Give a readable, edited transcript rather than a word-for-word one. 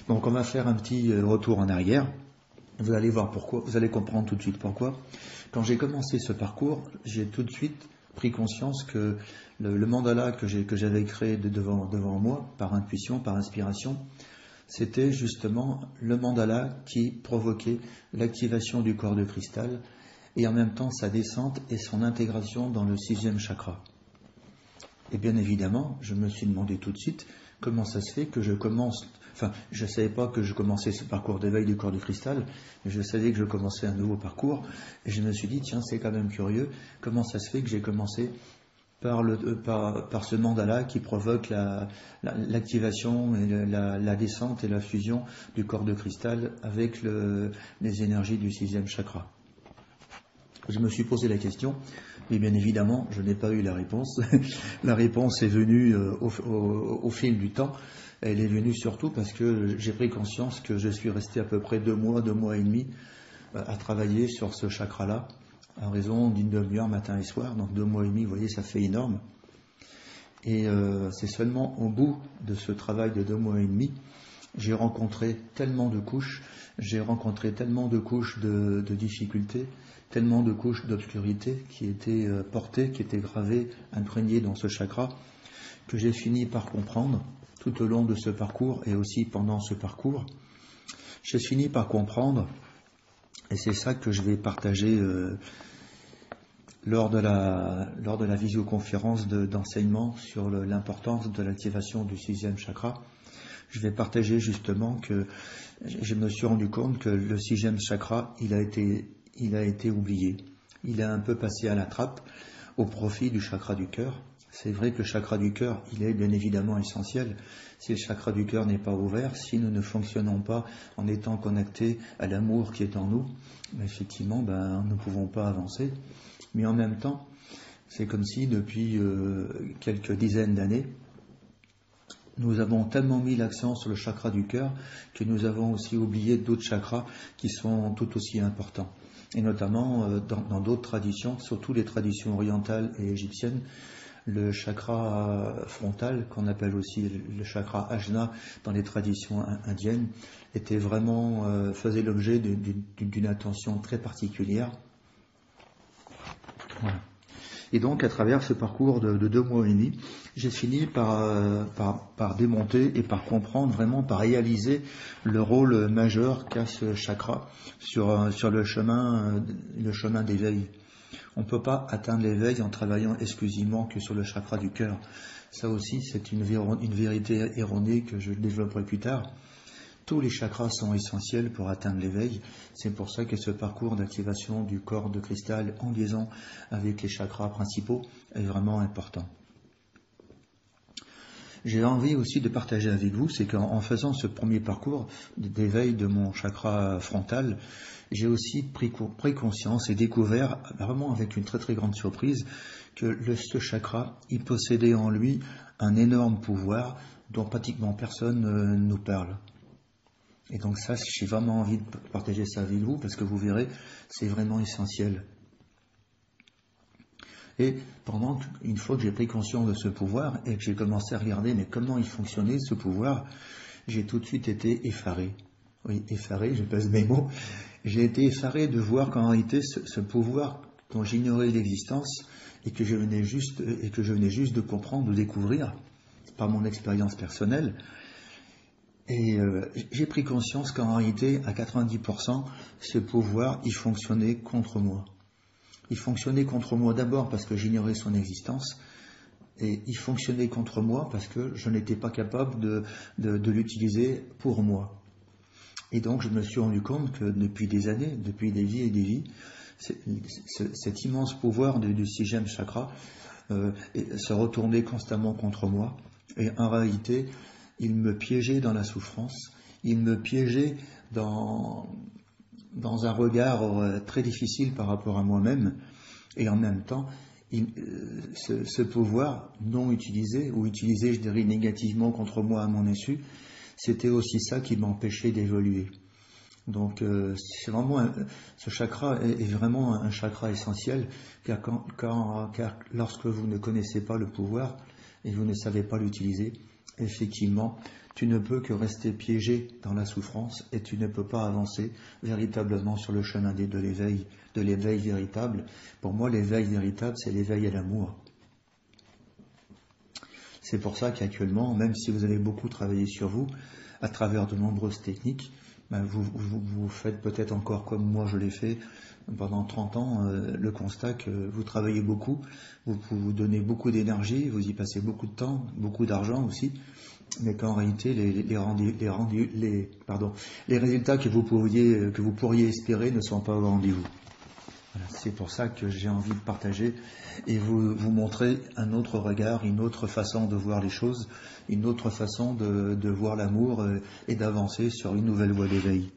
Donc on va faire un petit retour en arrière. Vous allez voir pourquoi, vous allez comprendre tout de suite pourquoi. Quand j'ai commencé ce parcours, j'ai tout de suite pris conscience que le mandala que j'avais créé devant moi, par intuition, par inspiration, c'était justement le mandala qui provoquait l'activation du corps de cristal et en même temps sa descente et son intégration dans le 6e chakra. Et bien évidemment, je me suis demandé tout de suite comment ça se fait que je commence. Enfin, je ne savais pas que je commençais ce parcours d'éveil du corps de cristal, mais je savais que je commençais un nouveau parcours. Et je me suis dit, tiens, c'est quand même curieux, comment ça se fait que j'ai commencé par ce mandala qui provoque l'activation et la descente et la fusion du corps de cristal avec les énergies du 6e chakra. Je me suis posé la question, mais bien évidemment, je n'ai pas eu la réponse. La réponse est venue au fil du temps. Elle est venue surtout parce que j'ai pris conscience que je suis resté à peu près 2 mois et demi à travailler sur ce chakra-là, à raison d'une demi-heure matin et soir. Donc 2 mois et demi, vous voyez, ça fait énorme. Et c'est seulement au bout de ce travail de 2 mois et demi, j'ai rencontré tellement de couches, de difficultés, tellement de couches d'obscurité qui étaient portées, qui étaient gravées, imprégnées dans ce chakra, que j'ai fini par comprendre tout au long de ce parcours et aussi pendant ce parcours. J'ai fini par comprendre, et c'est ça que je vais partager lors de la visioconférence d'enseignement sur l'importance de l'activation du 6e chakra. Je vais partager justement que je me suis rendu compte que le 6e chakra, il a été oublié. Il est un peu passé à la trappe au profit du chakra du cœur. C'est vrai que le chakra du cœur, il est bien évidemment essentiel. Si le chakra du cœur n'est pas ouvert, si nous ne fonctionnons pas en étant connectés à l'amour qui est en nous, effectivement, nous ne pouvons pas avancer. Mais en même temps, c'est comme si depuis quelques dizaines d'années, nous avons tellement mis l'accent sur le chakra du cœur que nous avons aussi oublié d'autres chakras qui sont tout aussi importants. Et notamment dans d'autres traditions, surtout les traditions orientales et égyptiennes, le chakra frontal, qu'on appelle aussi le chakra ajna dans les traditions indiennes, faisait l'objet d'une attention très particulière. Voilà. Et donc, à travers ce parcours de 2 mois et demi, j'ai fini par démonter et par comprendre, vraiment par réaliser le rôle majeur qu'a ce chakra sur le chemin d'éveil. On ne peut pas atteindre l'éveil en travaillant exclusivement que sur le chakra du cœur. Ça aussi, c'est une vérité erronée que je développerai plus tard. Tous les chakras sont essentiels pour atteindre l'éveil. C'est pour ça que ce parcours d'activation du corps de cristal en liaison avec les chakras principaux est vraiment important. J'ai envie aussi de partager avec vous, c'est qu'en faisant ce premier parcours d'éveil de mon chakra frontal, j'ai aussi pris conscience et découvert, vraiment avec une très très grande surprise, que ce chakra, il possédait en lui un énorme pouvoir dont pratiquement personne ne nous parle. Et donc ça, j'ai vraiment envie de partager ça avec vous, parce que vous verrez, c'est vraiment essentiel. Et une fois que j'ai pris conscience de ce pouvoir, et que j'ai commencé à regarder, mais comment il fonctionnait ce pouvoir, j'ai tout de suite été effaré. Oui, effaré, je pèse mes mots. J'ai été effaré de voir qu'en réalité, ce pouvoir dont j'ignorais l'existence, et que je venais juste de comprendre, de découvrir, par mon expérience personnelle, et j'ai pris conscience qu'en réalité, à 90%, ce pouvoir, il fonctionnait contre moi. Il fonctionnait contre moi d'abord parce que j'ignorais son existence, et il fonctionnait contre moi parce que je n'étais pas capable de l'utiliser pour moi. Et donc je me suis rendu compte que depuis des années, depuis des vies et des vies, cet immense pouvoir du 6e chakra se retournait constamment contre moi, et en réalité, il me piégeait dans la souffrance, il me piégeait dans un regard très difficile par rapport à moi-même, et en même temps, ce pouvoir non utilisé, ou utilisé, je dirais, négativement contre moi à mon insu, c'était aussi ça qui m'empêchait d'évoluer. Donc, c'est vraiment ce chakra est vraiment un chakra essentiel, car lorsque vous ne connaissez pas le pouvoir et vous ne savez pas l'utiliser, effectivement, tu ne peux que rester piégé dans la souffrance et tu ne peux pas avancer véritablement sur le chemin de l'éveil véritable. Pour moi, l'éveil véritable, c'est l'éveil à l'amour. C'est pour ça qu'actuellement, même si vous avez beaucoup travaillé sur vous, à travers de nombreuses techniques, vous faites peut-être encore comme moi je l'ai fait pendant 30 ans, le constat que vous travaillez beaucoup, vous donnez beaucoup d'énergie, vous y passez beaucoup de temps, beaucoup d'argent aussi, mais qu'en réalité les résultats que vous pourriez espérer ne sont pas au rendez-vous. Voilà, c'est pour ça que j'ai envie de partager et vous montrer un autre regard, une autre façon de voir les choses, une autre façon de voir l'amour et d'avancer sur une nouvelle voie d'éveil.